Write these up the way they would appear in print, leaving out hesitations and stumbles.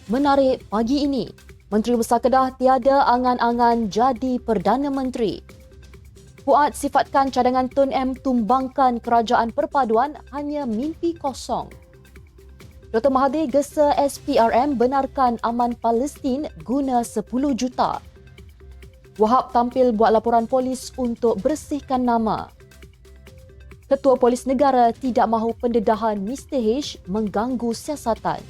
Menarik pagi ini, Menteri Besar Kedah tiada angan-angan jadi Perdana Menteri. Fuad sifatkan cadangan Tun M tumbangkan kerajaan perpaduan hanya mimpi kosong. Dr. Mahathir gesa SPRM benarkan aman Palestin guna 10 juta. Wahab tampil buat laporan polis untuk bersihkan nama. Ketua Polis Negara tidak mahu pendedahan Mr. H mengganggu siasatan.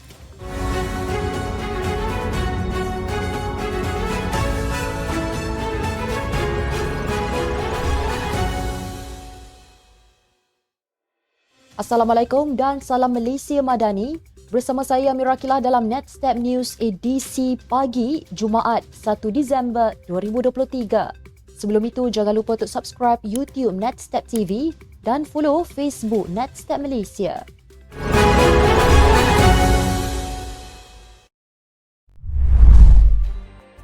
Assalamualaikum dan salam Malaysia Madani. Bersama saya Amira Kilah dalam Netstep News edisi pagi Jumaat 1 Disember 2023. Sebelum itu jangan lupa untuk subscribe YouTube Netstep TV dan follow Facebook Netstep Malaysia.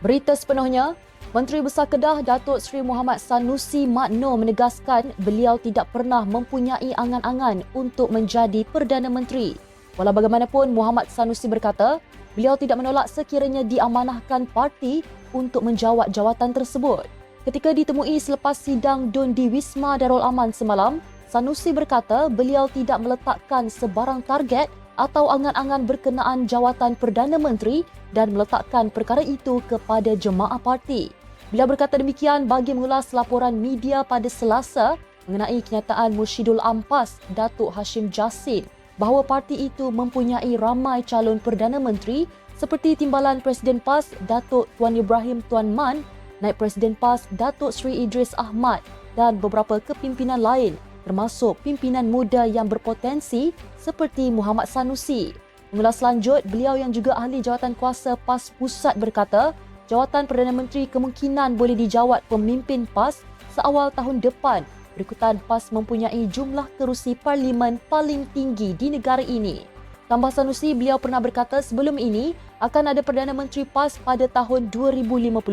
Berita sepenuhnya, Menteri Besar Kedah Datuk Seri Muhammad Sanusi Makno menegaskan beliau tidak pernah mempunyai angan-angan untuk menjadi Perdana Menteri. Walau bagaimanapun, Muhammad Sanusi berkata, beliau tidak menolak sekiranya diamanahkan parti untuk menjawat jawatan tersebut. Ketika ditemui selepas sidang DUN di Wisma Darul Aman semalam, Sanusi berkata beliau tidak meletakkan sebarang target atau angan-angan berkenaan jawatan Perdana Menteri dan meletakkan perkara itu kepada jemaah parti. Beliau berkata demikian bagi mengulas laporan media pada Selasa mengenai kenyataan Mursyidul Ampas Datuk Hashim Jassin bahawa parti itu mempunyai ramai calon Perdana Menteri seperti Timbalan Presiden PAS Datuk Tuan Ibrahim Tuan Man, Naib Presiden PAS Datuk Seri Idris Ahmad dan beberapa kepimpinan lain termasuk pimpinan muda yang berpotensi seperti Muhammad Sanusi. Mengulas lanjut, beliau yang juga ahli jawatan kuasa PAS Pusat berkata, jawatan Perdana Menteri kemungkinan boleh dijawat pemimpin PAS seawal tahun depan berikutan PAS mempunyai jumlah kerusi parlimen paling tinggi di negara ini. Tambah Sanusi, beliau pernah berkata sebelum ini akan ada Perdana Menteri PAS pada tahun 2050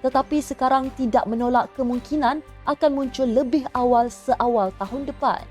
tetapi sekarang tidak menolak kemungkinan akan muncul lebih awal seawal tahun depan.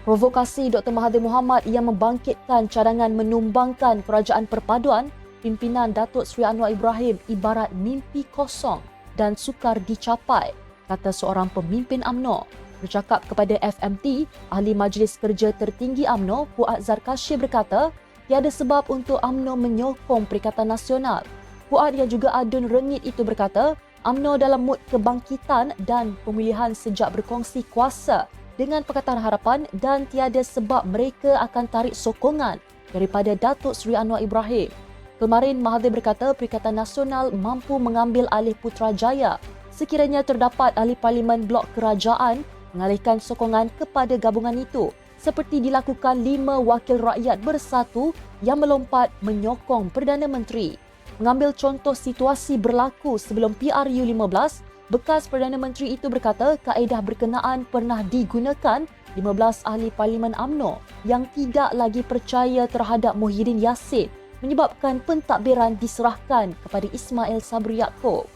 Provokasi Dr. Mahathir Mohamad yang membangkitkan cadangan menumbangkan kerajaan perpaduan pimpinan Datuk Seri Anwar Ibrahim ibarat mimpi kosong dan sukar dicapai, kata seorang pemimpin UMNO. Bercakap kepada FMT, Ahli Majlis Kerja Tertinggi UMNO, Fuad Zarkashi berkata, tiada sebab untuk UMNO menyokong Perikatan Nasional. Fuad yang juga adun rengit itu berkata, UMNO dalam mood kebangkitan dan pemilihan sejak berkongsi kuasa dengan Pakatan Harapan dan tiada sebab mereka akan tarik sokongan daripada Datuk Seri Anwar Ibrahim. Kemarin Mahathir berkata Perikatan Nasional mampu mengambil alih Putrajaya sekiranya terdapat ahli parlimen blok kerajaan mengalihkan sokongan kepada gabungan itu seperti dilakukan 5 wakil rakyat bersatu yang melompat menyokong Perdana Menteri. Mengambil contoh situasi berlaku sebelum PRU15, bekas Perdana Menteri itu berkata kaedah berkenaan pernah digunakan 15 ahli parlimen UMNO yang tidak lagi percaya terhadap Muhyiddin Yassin menyebabkan pentadbiran diserahkan kepada Ismail Sabri Yaakob.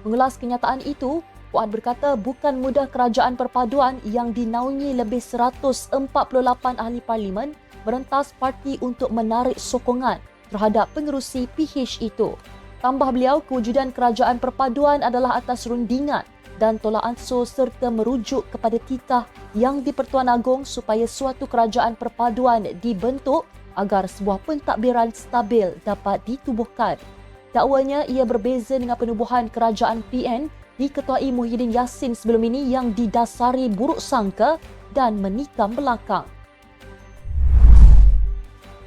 Mengulas kenyataan itu, Fuad berkata bukan mudah kerajaan perpaduan yang dinaungi lebih 148 ahli parlimen merentas parti untuk menarik sokongan terhadap pengerusi PH itu. Tambah beliau, kewujudan kerajaan perpaduan adalah atas rundingan dan tolak ansur serta merujuk kepada titah yang di-Pertuan Agong supaya suatu kerajaan perpaduan dibentuk agar sebuah pentadbiran stabil dapat ditubuhkan. Dakwanya ia berbeza dengan penubuhan kerajaan PN diketuai Muhyiddin Yassin sebelum ini yang didasari buruk sangka dan menikam belakang.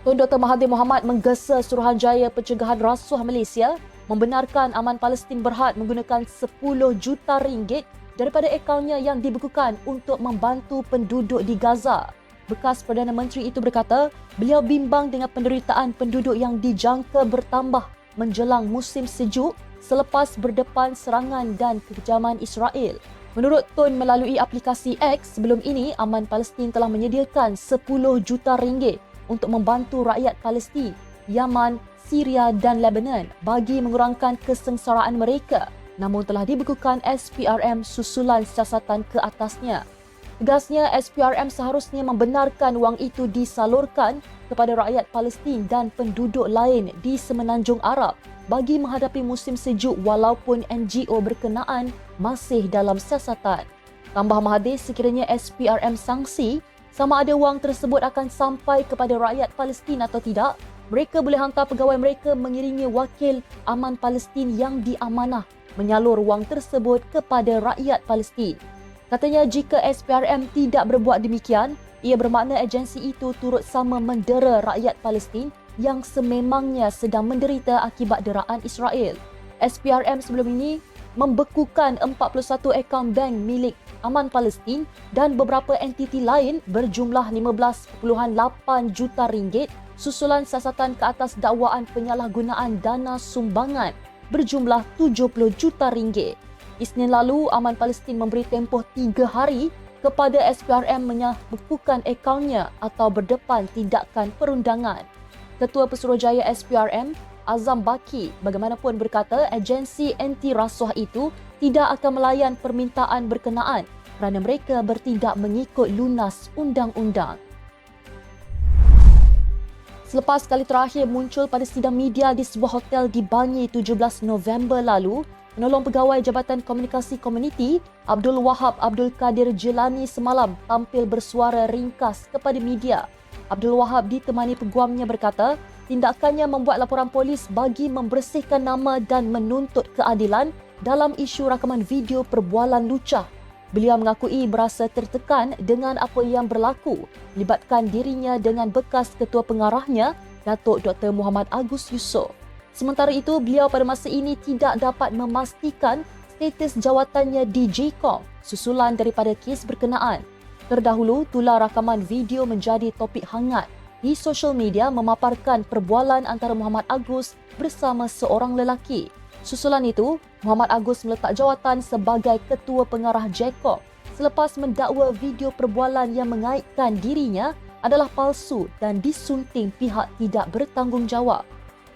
Tun Dr. Mahathir Mohamad menggesa Suruhanjaya Pencegahan Rasuah Malaysia membenarkan Aman Palestin berhad menggunakan 10 juta ringgit daripada akaunnya yang dibekukan untuk membantu penduduk di Gaza. Bekas Perdana Menteri itu berkata, beliau bimbang dengan penderitaan penduduk yang dijangka bertambah menjelang musim sejuk selepas berdepan serangan dan kekejaman Israel. Menurut Tun melalui aplikasi X, sebelum ini Aman Palestin telah menyediakan 10 juta ringgit untuk membantu rakyat Palestin, Yaman, Syria dan Lebanon bagi mengurangkan kesengsaraan mereka, namun telah dibekukan SPRM susulan siasatan ke atasnya. Tegasnya, SPRM seharusnya membenarkan wang itu disalurkan kepada rakyat Palestin dan penduduk lain di Semenanjung Arab bagi menghadapi musim sejuk walaupun NGO berkenaan masih dalam siasatan. Tambah Mahathir, sekiranya SPRM sangsi sama ada wang tersebut akan sampai kepada rakyat Palestin atau tidak, mereka boleh hantar pegawai mereka mengiringi wakil aman Palestin yang diamanah menyalur wang tersebut kepada rakyat Palestin. Katanya jika SPRM tidak berbuat demikian, ia bermakna agensi itu turut sama mendera rakyat Palestin yang sememangnya sedang menderita akibat deraan Israel. SPRM sebelum ini membekukan 41 akaun bank milik Aman Palestin dan beberapa entiti lain berjumlah 15.8 juta ringgit susulan siasatan ke atas dakwaan penyalahgunaan dana sumbangan berjumlah 70 juta ringgit. Isnin lalu, Aman Palestin memberi tempoh 3 hari kepada SPRM membekukan akaunnya atau berdepan tindakan perundangan. Ketua Pesuruhjaya SPRM, Azam Baki, bagaimanapun berkata agensi anti rasuah itu tidak akan melayan permintaan berkenaan kerana mereka bertindak mengikut lunas undang-undang. Selepas kali terakhir muncul pada sidang media di sebuah hotel di Bangi 17 November lalu, penolong pegawai Jabatan Komunikasi Komuniti, Abdul Wahab Abdul Kadir Jelani semalam tampil bersuara ringkas kepada media. Abdul Wahab ditemani peguamnya berkata, tindakannya membuat laporan polis bagi membersihkan nama dan menuntut keadilan dalam isu rakaman video perbualan lucah. Beliau mengakui berasa tertekan dengan apa yang berlaku, melibatkan dirinya dengan bekas ketua pengarahnya, Datuk Dr. Muhammad Agus Yusof. Sementara itu, beliau pada masa ini tidak dapat memastikan status jawatannya di JCOM susulan daripada kes berkenaan. Terdahulu, tular rakaman video menjadi topik hangat di sosial media memaparkan perbualan antara Muhammad Agus bersama seorang lelaki. Susulan itu, Muhammad Agus meletak jawatan sebagai ketua pengarah JCOM selepas mendakwa video perbualan yang mengaitkan dirinya adalah palsu dan disunting pihak tidak bertanggungjawab.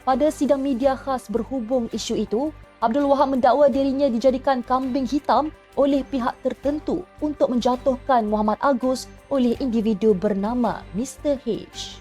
Pada sidang media khas berhubung isu itu, Abdul Wahab mendakwa dirinya dijadikan kambing hitam oleh pihak tertentu untuk menjatuhkan Muhammad Agus oleh individu bernama Mr. H.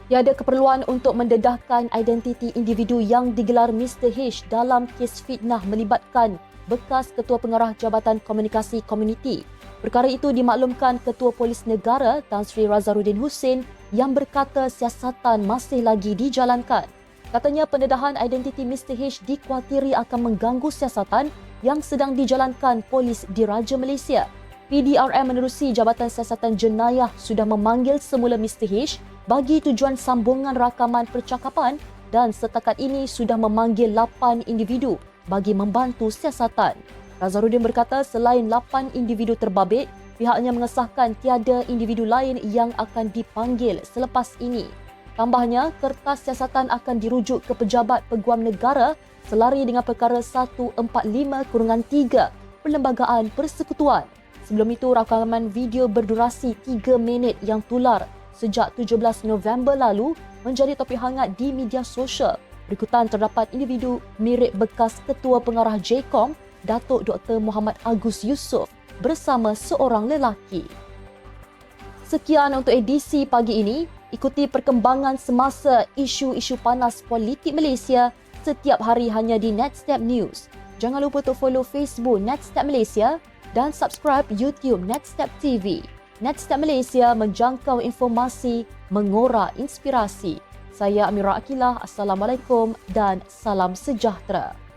Tiada keperluan untuk mendedahkan identiti individu yang digelar Mr. H dalam kes fitnah melibatkan bekas Ketua Pengarah Jabatan Komunikasi Komuniti. Perkara itu dimaklumkan Ketua Polis Negara Tan Sri Razaruddin Hussein yang berkata siasatan masih lagi dijalankan. Katanya pendedahan identiti Mr. H dikuatiri akan mengganggu siasatan yang sedang dijalankan polis di Raja Malaysia. PDRM menerusi Jabatan Siasatan Jenayah sudah memanggil semula Mr. H bagi tujuan sambungan rakaman percakapan dan setakat ini sudah memanggil 8 individu bagi membantu siasatan. Razaruddin berkata selain 8 individu terbabit, pihaknya mengesahkan tiada individu lain yang akan dipanggil selepas ini. Tambahnya, kertas siasatan akan dirujuk ke Pejabat Peguam Negara selari dengan perkara 145-3 Perlembagaan Persekutuan. Sebelum itu, rakaman video berdurasi 3 minit yang tular sejak 17 November lalu menjadi topik hangat di media sosial. Berikutan terdapat individu mirip bekas Ketua Pengarah JCOM, Datuk Dr. Muhammad Agus Yusof bersama seorang lelaki. Sekian untuk edisi pagi ini. Ikuti perkembangan semasa isu-isu panas politik Malaysia setiap hari hanya di Netstep News. Jangan lupa untuk follow Facebook Netstep Malaysia dan subscribe YouTube Netstep TV. Netstep Malaysia menjangkau informasi, mengorak inspirasi. Saya Amira Akilah. Assalamualaikum dan salam sejahtera.